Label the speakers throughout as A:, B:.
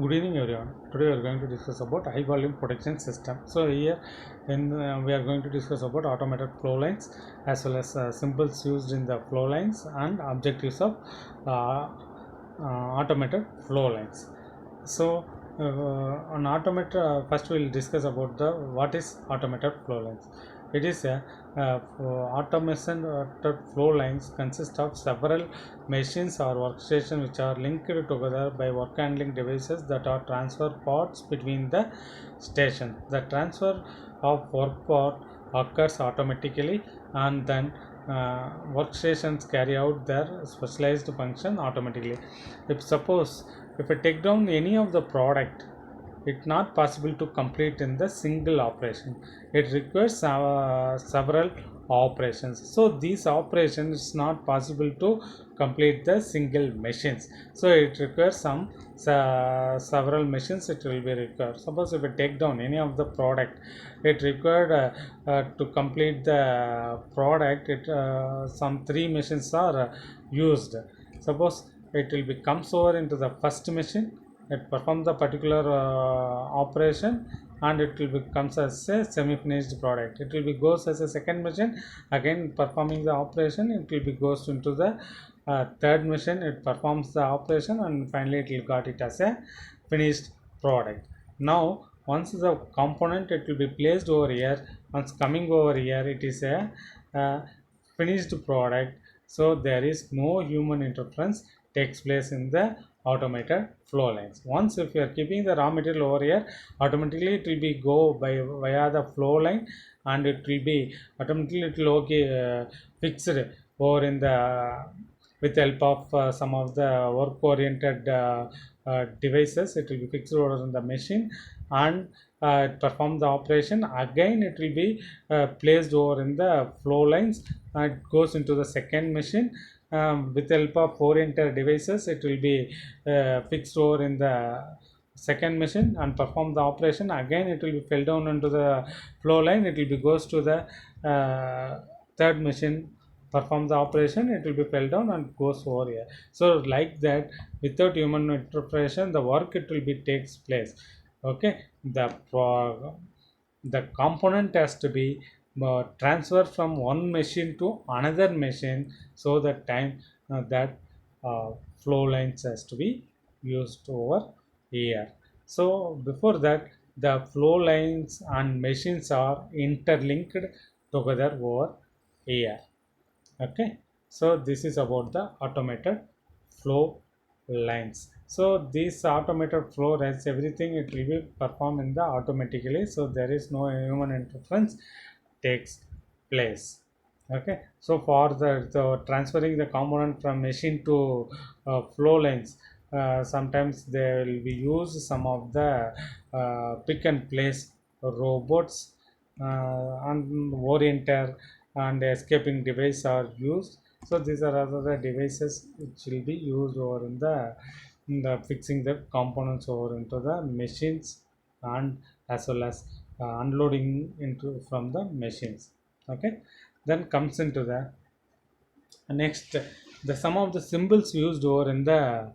A: Good evening everyone. Today we are going to discuss about high volume protection system. So here we are going to discuss about automated flow lines as well as symbols used in the flow lines and objectives of uh, automated flow lines. So on automated, first we will discuss about the what is automated flow lines. It is a automation flow lines consist of several machines or workstations which are linked together by work handling devices that are transfer ports between the stations. The transfer of work part occurs automatically, and then workstations carry out their specialized function automatically. If I take down any of the product, it's not possible to complete in the single operation. It requires several operations. So these operations is not possible to complete the single machines. So it requires some several machines. It will be required. Suppose if I take down any of the product, it required to complete the product. Some three machines are used. Suppose it will be comes over into the first machine, it performs the particular operation, and it will becomes as a semi-finished product. It will be goes as a second machine, again performing the operation. It will be goes into the third machine, it performs the operation, and finally it will got it as a finished product. Now once the component, it will be placed over here. Once coming over here, it is a finished product. So there is no human interference takes place in the automated flow lines. Once if you are keeping the raw material over here, automatically it will be go by via the flow line, and it will be automatically it will fixed over in the with the help of some of the work oriented devices. It will be fixed over in the machine, and perform the operation. Again it will be placed over in the flow lines, and it goes into the second machine. With the help of oriented devices, it will be fixed over in the second machine and perform the operation. Again it will be fell down into the flow line. It will be goes to the third machine, perform the operation. It will be fell down and goes over here. So like that, without human intervention, the work it will be takes place. Okay, the component has to be transferred from one machine to another machine, so that time that flow lines has to be used over here. So before that, the flow lines and machines are interlinked together over here. Okay, so this is about the automated flow lines. So this automated flow lines, everything it will be performed in the automatically, so there is no human interference takes place. Okay, so for the transferring the component from machine to flow lines, sometimes they will be used some of the pick and place robots, and orienter and escaping device are used. So these are other devices which will be used over in the fixing the components over into the machines, and as well as unloading into from the machines. Okay, then comes into the next, the some of the symbols used over in the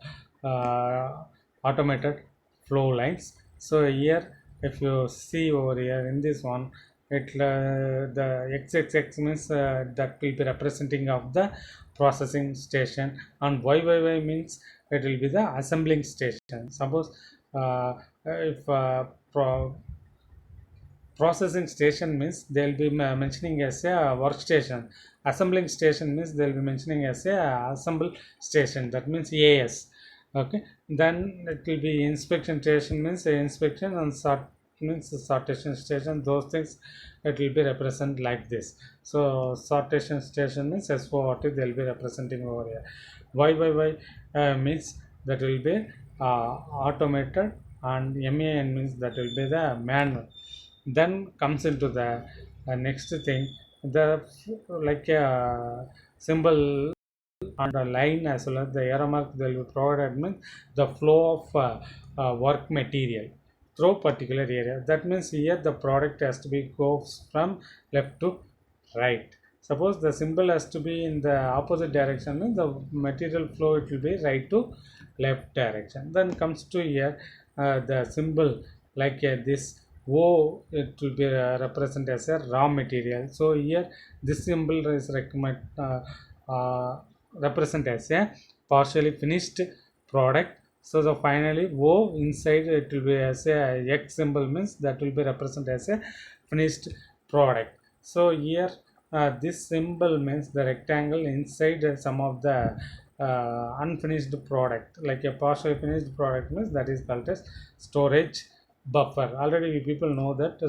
A: automated flow lines. So here if you see over here in this one, it the xxx means that will be representing of the processing station, and yy means it will be the assembling station. Suppose if processing station means they'll be mentioning as a workstation. Assembling station means they'll be mentioning as a assemble station, that means AS. Okay, then it will be inspection station means inspection, and sort means sortation station. Those things it will be represent like this. So sortation station means SORT, they'll be representing over here. YYY means that will be automated, and MAN means that will be the manual. Then comes into the next thing, the like a symbol and a line as well as the arrow mark they will be provided means the flow of work material through particular area. That means here the product has to be goes from left to right. Suppose the symbol has to be in the opposite direction, means the material flow it will be right to left direction. Then comes to here the symbol like this O, it will be represent as a raw material. So here this symbol is represent as a partially finished product. So the finally O inside it will be as a X symbol, means that will be represent as a finished product. So here this symbol means the rectangle inside some of the unfinished product, like a partially finished product means that is called as storage buffer. Already we people know that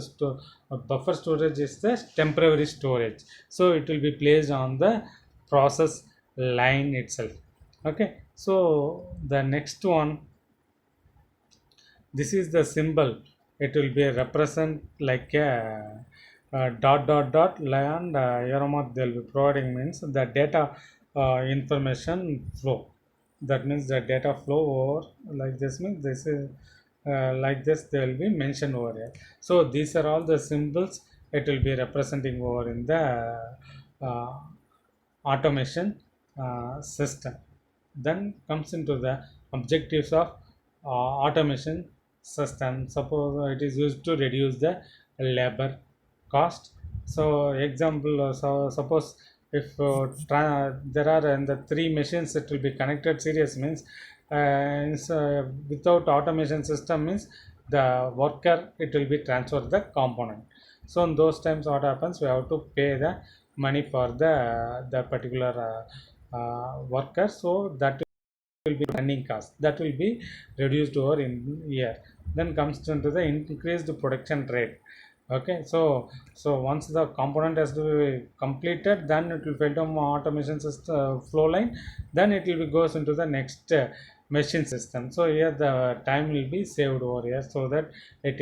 A: buffer storage is the temporary storage, so it will be placed on the process line itself. Okay, so the next one, this is the symbol, it will be represent like a dot dot dot and arrow mark they will be providing, means the data information flow. That means the data flow over like this, means this is like this they will be mentioned over here. So these are all the symbols it will be representing over in the uh, automation system. Then comes into the objectives of automation system. Suppose it is used to reduce the labor cost. So example, so suppose if there are in the three machines it will be connected series, means without automation system means the worker it will be transferred the component. So in those times what happens, we have to pay the money for the particular worker. So that will be running cost, that will be reduced over in here. Then comes into the increased production rate. Okay, so once the component has to be completed, then it will fed on automation system flow line, then it will be goes into the next machine system. So here the time will be saved over here, so that it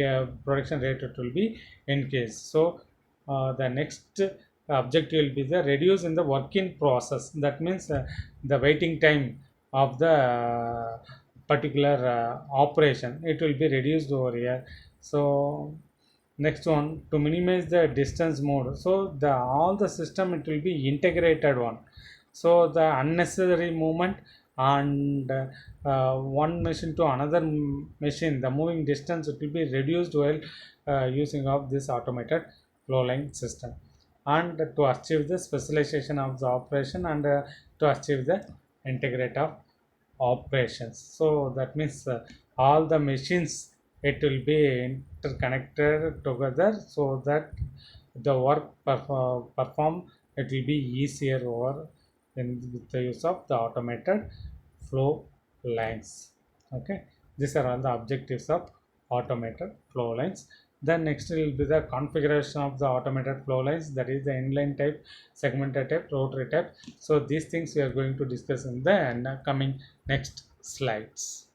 A: production rate it will be increased. So the next objective will be the reduce in the working process. That means the waiting time of the particular operation it will be reduced over here. So next one, to minimize the distance mode. So the all the system it will be integrated one. So the unnecessary movement and one machine to another machine, the moving distance it will be reduced while using of this automated flow line system. And to achieve the specialization of the operation, and to achieve the integrate of operations. So that means all the machines it will be interconnected together, so that the work perform it will be easier over in with the use of the automated flow lines. Okay, these are all the objectives of automated flow lines. Then next will be the configuration of the automated flow lines, that is the inline type, segmented type, rotary type. So these things we are going to discuss in the coming next slides.